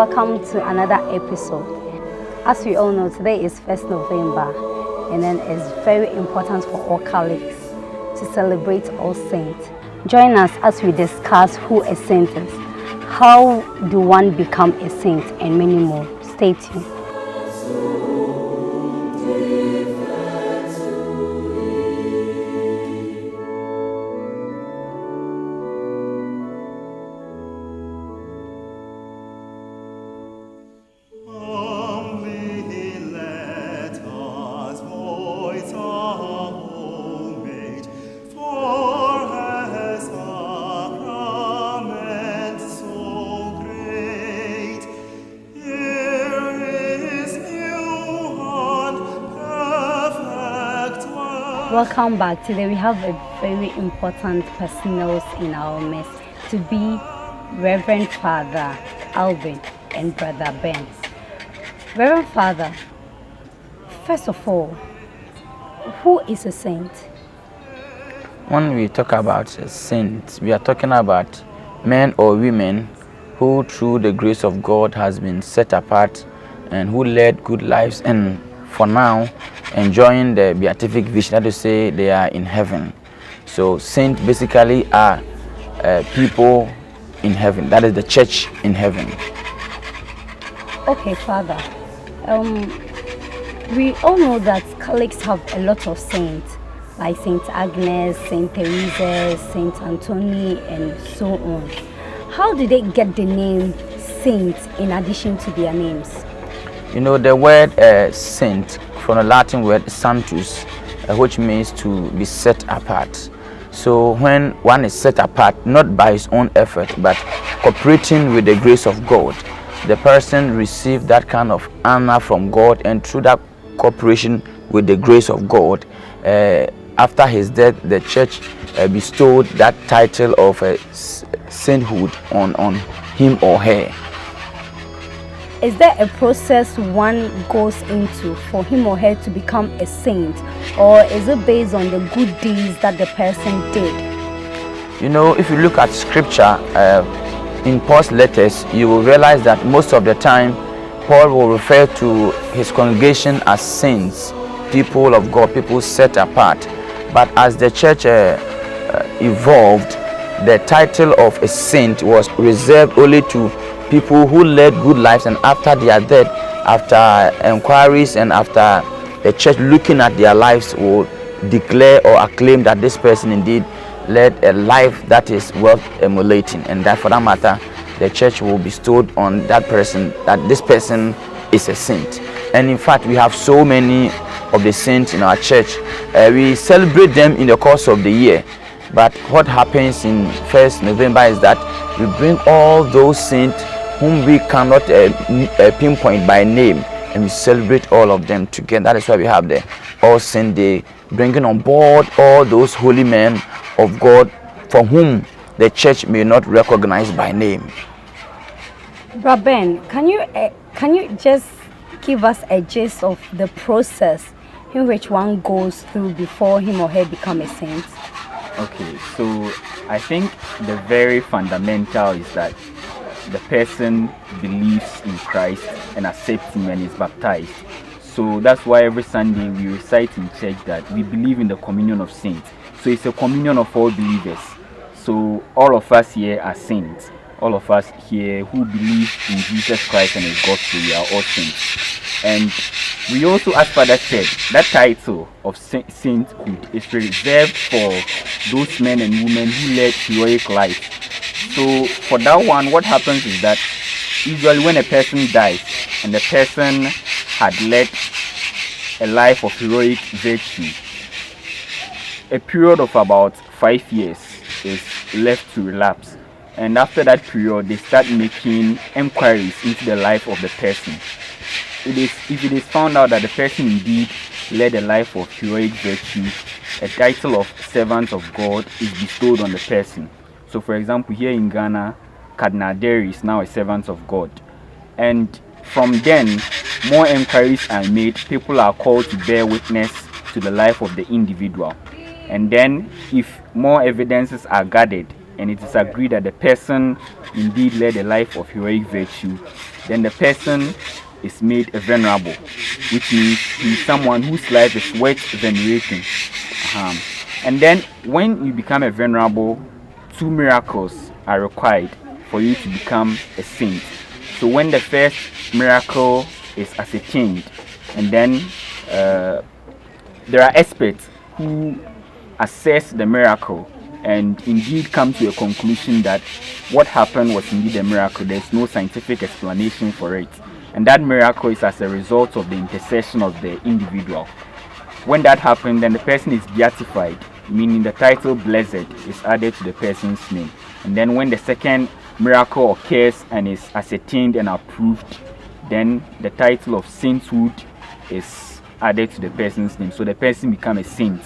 welcome to another episode. As we all know, today is 1st November, and then it's very important for all Catholics to celebrate All Saints. Join us as we discuss who a saint is, how do one become a saint, and many more. Stay tuned. Welcome back. Today we have a very important personals in our midst to be Reverend Father Alvin and Brother Ben. Reverend Father, first of all, who is a saint? When we talk about a saint, we are talking about men or women who through the grace of God has been set apart and who led good lives and for now enjoying the beatific vision, that is to say they are in heaven. So saints basically are people in heaven, that is the church in heaven. Okay, Father, we all know that Catholics have a lot of saints like Saint Agnes, Saint Teresa, Saint Anthony, and so on. How did they get the name saint in addition to their names? You know, the word saint from the Latin word sanctus, which means to be set apart. So when one is set apart, not by his own effort, but cooperating with the grace of God, the person receives that kind of honor from God, and through that cooperation with the grace of God, after his death, the church bestowed that title of sainthood on him or her. Is there a process one goes into for him or her to become a saint, or is it based on the good deeds that the person did? You know, if you look at scripture, in Paul's letters, you will realize that most of the time Paul will refer to his congregation as saints, people of God, people set apart. But as the church evolved, the title of a saint was reserved only to people who led good lives, and after their death, after inquiries and after the church looking at their lives, will declare or acclaim that this person indeed led a life that is worth emulating, and that for that matter the church will bestow on that person that this person is a saint. And in fact, we have so many of the saints in our church. We celebrate them in the course of the year, but what happens in 1st November is that we bring all those saints whom we cannot pinpoint by name, and we celebrate all of them together. That is why we have the All Saint Day, bringing on board all those holy men of God for whom the church may not recognize by name. Brother Ben, can you just give us a gist of the process in which one goes through before him or her become a saint? Okay, so I think the very fundamental is that the person believes in Christ and accepts him and is baptized. So that's why every Sunday we recite in church that we believe in the communion of saints. So it's a communion of all believers. So all of us here are saints. All of us here who believe in Jesus Christ and his gospel, we are all saints. And we also, as Father said, that title of sainthood is reserved for those men and women who led heroic lives. So for that one, what happens is that usually when a person dies and the person had led a life of heroic virtue, a period of about 5 years is left to relapse. And after that period, they start making inquiries into the life of the person. If it is found out that the person indeed led a life of heroic virtue, a title of servant of God is bestowed on the person. So for example, here in Ghana, Cardinal Derry is now a servant of God. And from then, more inquiries are made. People are called to bear witness to the life of the individual. And then, if more evidences are gathered and it is agreed that the person indeed led a life of heroic virtue, then the person is made venerable, which means he's someone whose life is worth venerating. And then when you become a venerable, 2 miracles are required for you to become a saint. So when the first miracle is ascertained, and then there are experts who assess the miracle and indeed come to a conclusion that what happened was indeed a miracle. There's no scientific explanation for it. And that miracle is as a result of the intercession of the individual. When that happens, then the person is beatified, meaning the title blessed is added to the person's name. And then when the second miracle occurs and is ascertained and approved, then the title of sainthood is added to the person's name. So the person becomes a saint,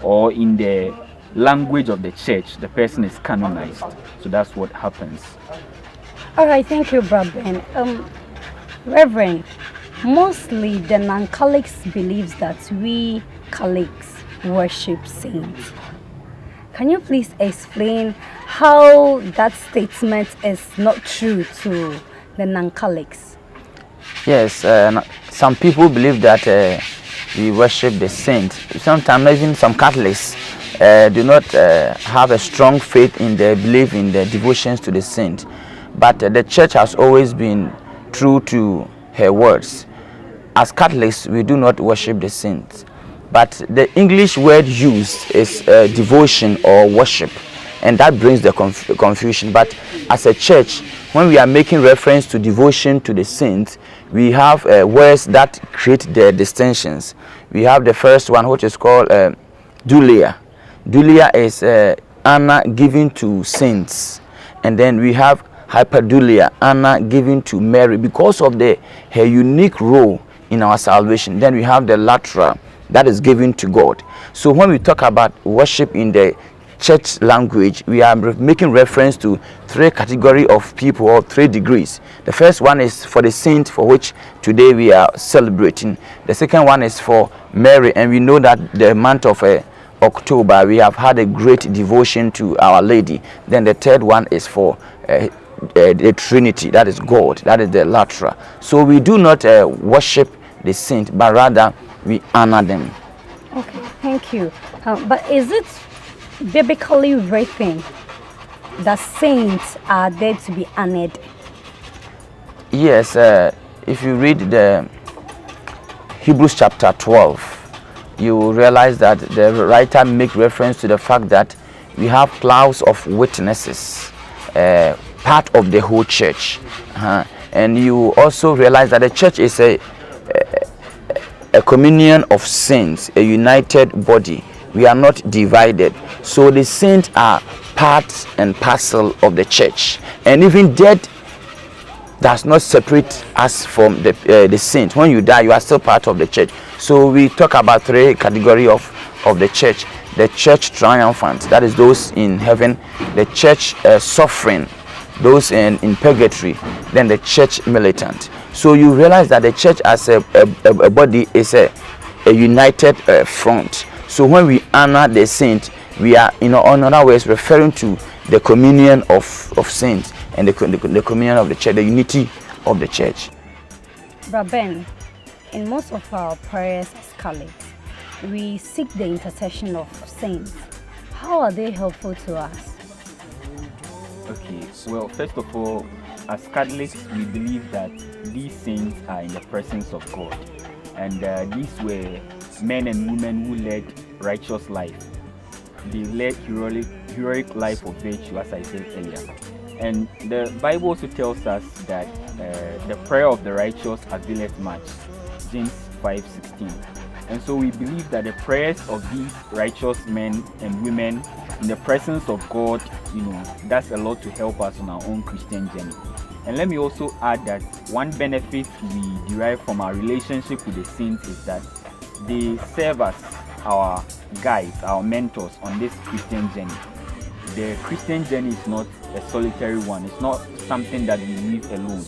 or in the language of the church, the person is canonized. So that's what happens. All right, thank you, Brother Ben. Reverend, mostly the non-Catholics believes that we Catholics worship saints. Can you please explain how that statement is not true to the non-Catholics? Yes, some people believe that we worship the saint. Sometimes even some Catholics do not have a strong faith in their belief in the devotions to the saint. But the church has always been true to her words. As Catholics, we do not worship the saints. But the English word used is devotion or worship, and that brings the confusion. But as a church, when we are making reference to devotion to the saints, we have words that create the distinctions. We have the first one, which is called dulia. Dulia is honor given to saints. And then we have hyperdulia, honor given to Mary because of her unique role in our salvation. Then we have the latria, that is given to God. So when we talk about worship in the church language, we are making reference to 3 categories of people, or 3 degrees. The first one is for the saint, for which today we are celebrating. The second one is for Mary, and we know that the month of October we have had a great devotion to Our Lady. Then the third one is for the Trinity, that is God, that is the latria. So we do not worship the saint, but rather we honor them. Okay, thank you. But is it biblically written that saints are there to be honored? Yes, if you read the Hebrews chapter 12, you will realize that the writer makes reference to the fact that we have clouds of witnesses, part of the whole church. And you also realize that the church is a communion of saints, a united body. We are not divided. So the saints are part and parcel of the church. And even death does not separate us from the saint. When you die, you are still part of the church. So we talk about 3 categories of the church. The church triumphant, that is those in heaven. The church suffering, those in purgatory. Then the church militant. So you realize that the church as a body is a united front. So when we honor the saint, we are, in other ways, referring to the communion of saints and the communion of the church, the unity of the church. Brother Ben, in most of our prayers as Catholics, we seek the intercession of saints. How are they helpful to us? Okay, well, first of all, as Catholics, we believe that these saints are in the presence of God. And these were men and women who led righteous life. They led heroic life of virtue, as I said earlier. And the Bible also tells us that the prayer of the righteous availeth much. James 5:16. And so we believe that the prayers of these righteous men and women in the presence of God, that's a lot to help us on our own Christian journey. And let me also add that one benefit we derive from our relationship with the saints is that they serve as our guides, our mentors on this Christian journey. The Christian journey is not a solitary one. It's not something that we live alone.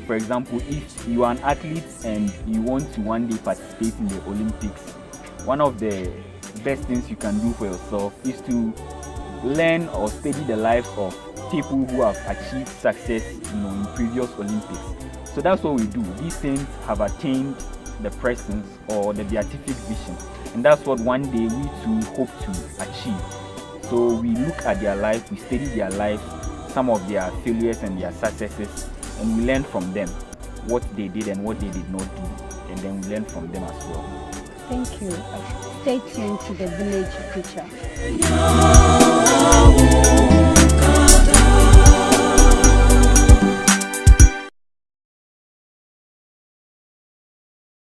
For example, if you are an athlete and you want to one day participate in the Olympics, one of the best things you can do for yourself is to learn or study the lives of people who have achieved success in previous Olympics. So that's what we do. These saints have attained the presence or the beatific vision, and that's what one day we too hope to achieve. So we look at their life, we study their lives, some of their failures and their successes, and we learn from them what they did and what they did not do, and then we learn from them as well. Thank you. Stay tuned to the Village Preacher.